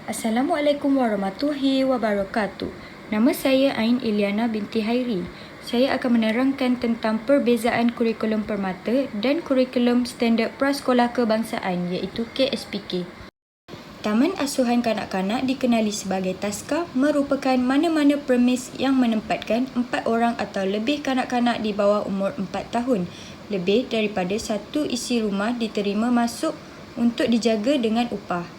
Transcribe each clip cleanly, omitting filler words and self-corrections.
Assalamualaikum warahmatullahi wabarakatuh. Nama saya Ain Iliana binti Hairi. Saya akan menerangkan tentang perbezaan kurikulum permata dan kurikulum standard prasekolah kebangsaan iaitu KSPK. Taman Asuhan Kanak-Kanak dikenali sebagai TASKA merupakan mana-mana premis yang menempatkan 4 orang atau lebih kanak-kanak di bawah umur 4 tahun. Lebih daripada satu isi rumah diterima masuk untuk dijaga dengan upah.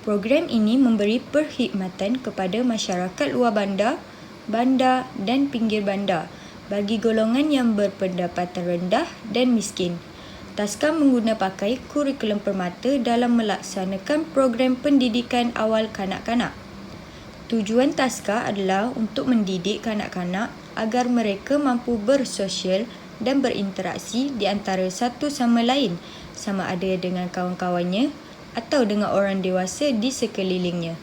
Program ini memberi perkhidmatan kepada masyarakat luar bandar, bandar dan pinggir bandar bagi golongan yang berpendapatan rendah dan miskin. TASKA mengguna pakai kurikulum permata dalam melaksanakan program pendidikan awal kanak-kanak. Tujuan TASKA adalah untuk mendidik kanak-kanak agar mereka mampu bersosial dan berinteraksi di antara satu sama lain, sama ada dengan kawan-kawannya atau dengan orang dewasa di sekelilingnya.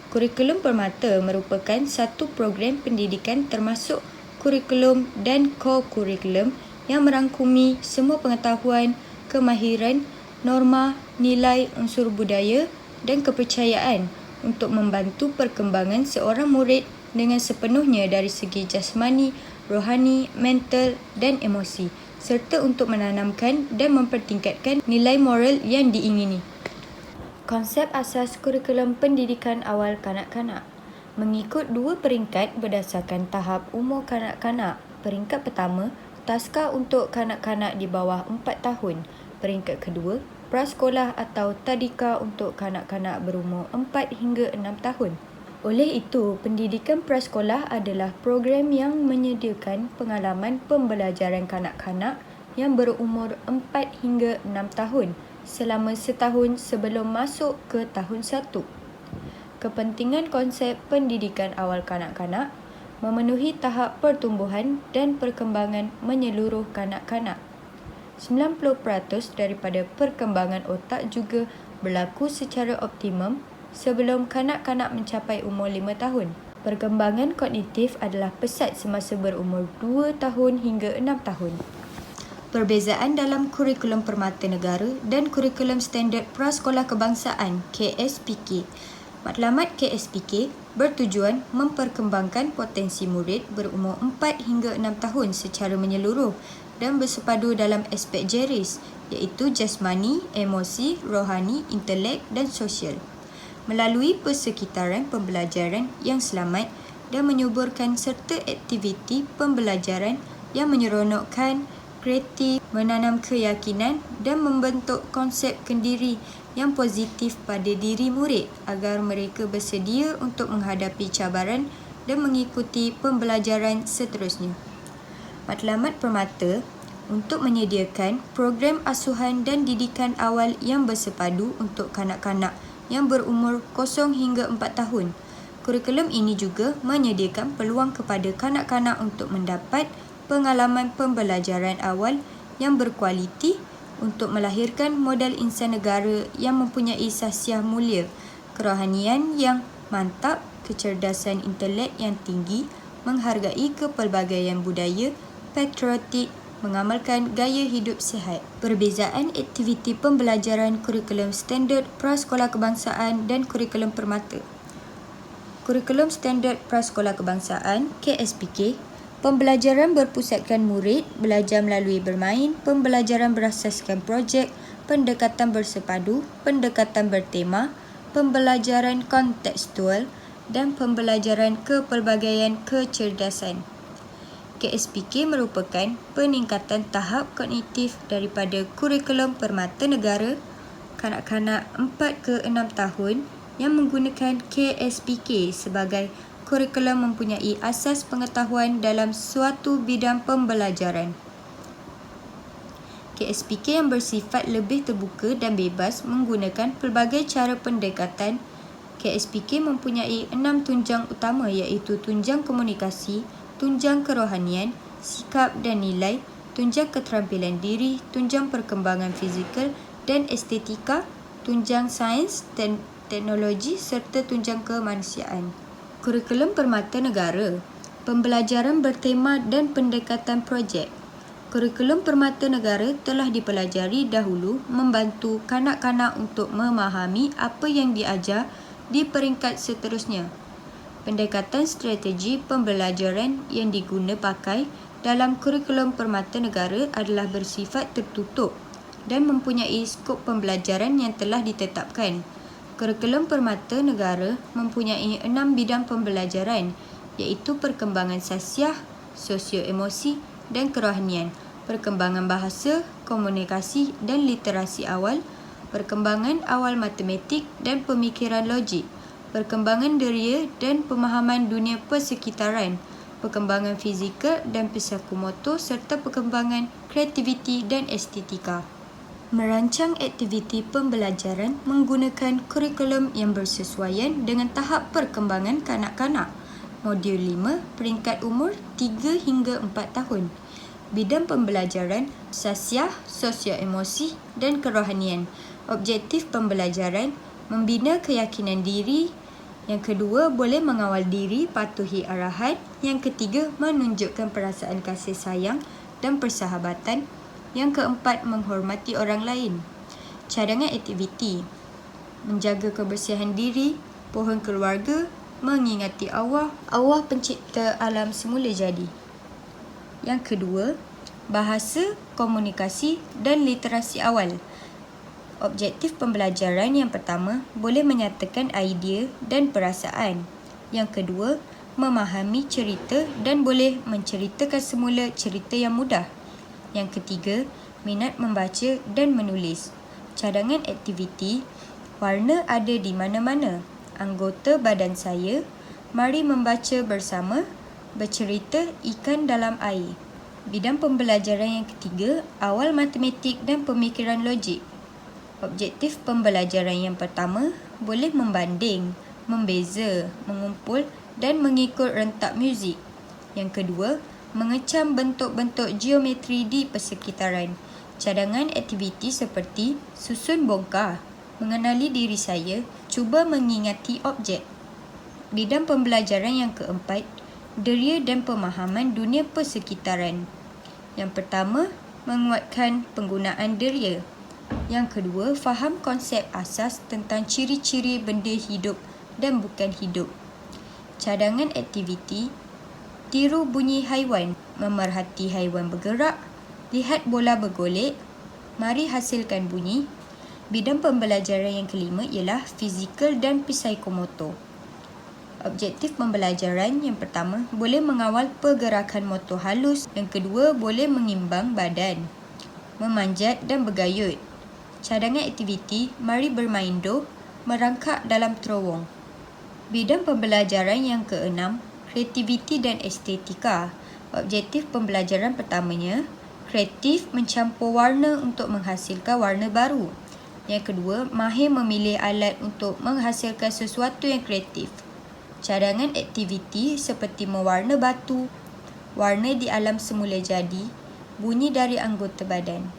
Kurikulum permata merupakan satu program pendidikan termasuk kurikulum dan co-kurikulum yang merangkumi semua pengetahuan, kemahiran, norma, nilai, unsur budaya dan kepercayaan untuk membantu perkembangan seorang murid dengan sepenuhnya dari segi jasmani, rohani, mental dan emosi, serta untuk menanamkan dan mempertingkatkan nilai moral yang diingini. Konsep asas kurikulum pendidikan awal kanak-kanak mengikut 2 peringkat berdasarkan tahap umur kanak-kanak. Peringkat pertama, TASKA untuk kanak-kanak di bawah 4 tahun. Peringkat kedua, prasekolah atau tadika untuk kanak-kanak berumur 4 hingga 6 tahun. Oleh itu, pendidikan prasekolah adalah program yang menyediakan pengalaman pembelajaran kanak-kanak yang berumur 4 hingga 6 tahun selama setahun sebelum masuk ke tahun 1. Kepentingan konsep pendidikan awal kanak-kanak memenuhi tahap pertumbuhan dan perkembangan menyeluruh kanak-kanak. 90% daripada perkembangan otak juga berlaku secara optimum sebelum kanak-kanak mencapai umur 5 tahun. Perkembangan kognitif adalah pesat semasa berumur 2 tahun hingga 6 tahun. Perbezaan dalam kurikulum permata negara dan kurikulum standard prasekolah kebangsaan KSPK. Matlamat KSPK bertujuan memperkembangkan potensi murid berumur 4 hingga 6 tahun secara menyeluruh dan bersepadu dalam aspek jeris iaitu jasmani, emosi, rohani, intelek dan sosial. Melalui persekitaran pembelajaran yang selamat dan menyuburkan serta aktiviti pembelajaran yang menyeronokkan, kreatif, menanam keyakinan dan membentuk konsep kendiri yang positif pada diri murid agar mereka bersedia untuk menghadapi cabaran dan mengikuti pembelajaran seterusnya. Matlamat permata untuk menyediakan program asuhan dan didikan awal yang bersepadu untuk kanak-kanak yang berumur 0 hingga 4 tahun. Kurikulum ini juga menyediakan peluang kepada kanak-kanak untuk mendapat pengalaman pembelajaran awal yang berkualiti untuk melahirkan model insan negara yang mempunyai sahsiah mulia, kerohanian yang mantap, kecerdasan intelek yang tinggi, menghargai kepelbagaian budaya, patriotik, mengamalkan gaya hidup sihat. Perbezaan aktiviti pembelajaran kurikulum standard prasekolah kebangsaan dan kurikulum permata. Kurikulum standard prasekolah kebangsaan KSPK. Pembelajaran berpusatkan murid, belajar melalui bermain, pembelajaran berasaskan projek, pendekatan bersepadu, pendekatan bertema, pembelajaran kontekstual dan pembelajaran kepelbagaian kecerdasan. KSPK merupakan peningkatan tahap kognitif daripada kurikulum permata negara kanak-kanak 4 ke 6 tahun yang menggunakan KSPK sebagai kurikulum mempunyai asas pengetahuan dalam suatu bidang pembelajaran. KSPK yang bersifat lebih terbuka dan bebas menggunakan pelbagai cara pendekatan. KSPK mempunyai 6 tunjang utama iaitu tunjang komunikasi, tunjang kerohanian, sikap dan nilai, tunjang keterampilan diri, tunjang perkembangan fizikal dan estetika, tunjang sains dan teknologi serta tunjang kemanusiaan. Kurikulum permata negara, pembelajaran bertema dan pendekatan projek. Kurikulum permata negara telah dipelajari dahulu membantu kanak-kanak untuk memahami apa yang diajar di peringkat seterusnya. Pendekatan strategi pembelajaran yang diguna pakai dalam kurikulum permata negara adalah bersifat tertutup dan mempunyai skop pembelajaran yang telah ditetapkan. Kurikulum permata negara mempunyai 6 bidang pembelajaran iaitu perkembangan sasiah, sosio-emosi dan kerohanian, perkembangan bahasa, komunikasi dan literasi awal, perkembangan awal matematik dan pemikiran logik, perkembangan deria dan pemahaman dunia persekitaran, perkembangan fizikal dan psikomotor serta perkembangan kreativiti dan estetika. Merancang aktiviti pembelajaran menggunakan kurikulum yang bersesuaian dengan tahap perkembangan kanak-kanak. Modul 5, peringkat umur 3 hingga 4 tahun. Bidang pembelajaran sasiah, sosio-emosi dan kerohanian. Objektif pembelajaran membina keyakinan diri. Yang kedua, boleh mengawal diri, patuhi arahan. Yang ketiga, menunjukkan perasaan kasih sayang dan persahabatan. Yang keempat, menghormati orang lain. Cadangan aktiviti: menjaga kebersihan diri, pohon keluarga, mengingati Allah pencipta alam semula jadi. Yang kedua, bahasa, komunikasi dan literasi awal. Objektif pembelajaran yang pertama, boleh menyatakan idea dan perasaan. Yang kedua, memahami cerita dan boleh menceritakan semula cerita yang mudah. Yang ketiga, minat membaca dan menulis. Cadangan aktiviti: warna ada di mana-mana. Anggota badan saya, mari membaca bersama, bercerita ikan dalam air. Bidang pembelajaran yang ketiga, awal matematik dan pemikiran logik. Objektif pembelajaran yang pertama, boleh membanding, membeza, mengumpul dan mengikut rentak muzik. Yang kedua, mengecam bentuk-bentuk geometri di persekitaran. Cadangan aktiviti seperti susun bongkar, mengenali diri saya, cuba mengingati objek. Bidang pembelajaran yang keempat, deria dan pemahaman dunia persekitaran. Yang pertama, menguatkan penggunaan deria. Yang kedua, faham konsep asas tentang ciri-ciri benda hidup dan bukan hidup. Cadangan aktiviti: tiru bunyi haiwan, memerhati haiwan bergerak, lihat bola bergolek, mari hasilkan bunyi. Bidang pembelajaran yang kelima ialah fizikal dan psikomotor. Objektif pembelajaran yang pertama, boleh mengawal pergerakan motor halus. Yang kedua, boleh mengimbang badan, memanjat dan bergayut. Cadangan aktiviti: mari bermain doh, merangkak dalam terowong. Bidang pembelajaran yang keenam, kreativiti dan estetika. Objektif pembelajaran pertamanya, kreatif mencampur warna untuk menghasilkan warna baru. Yang kedua, mahir memilih alat untuk menghasilkan sesuatu yang kreatif. Cadangan aktiviti seperti mewarna batu, warna di alam semula jadi, bunyi dari anggota badan.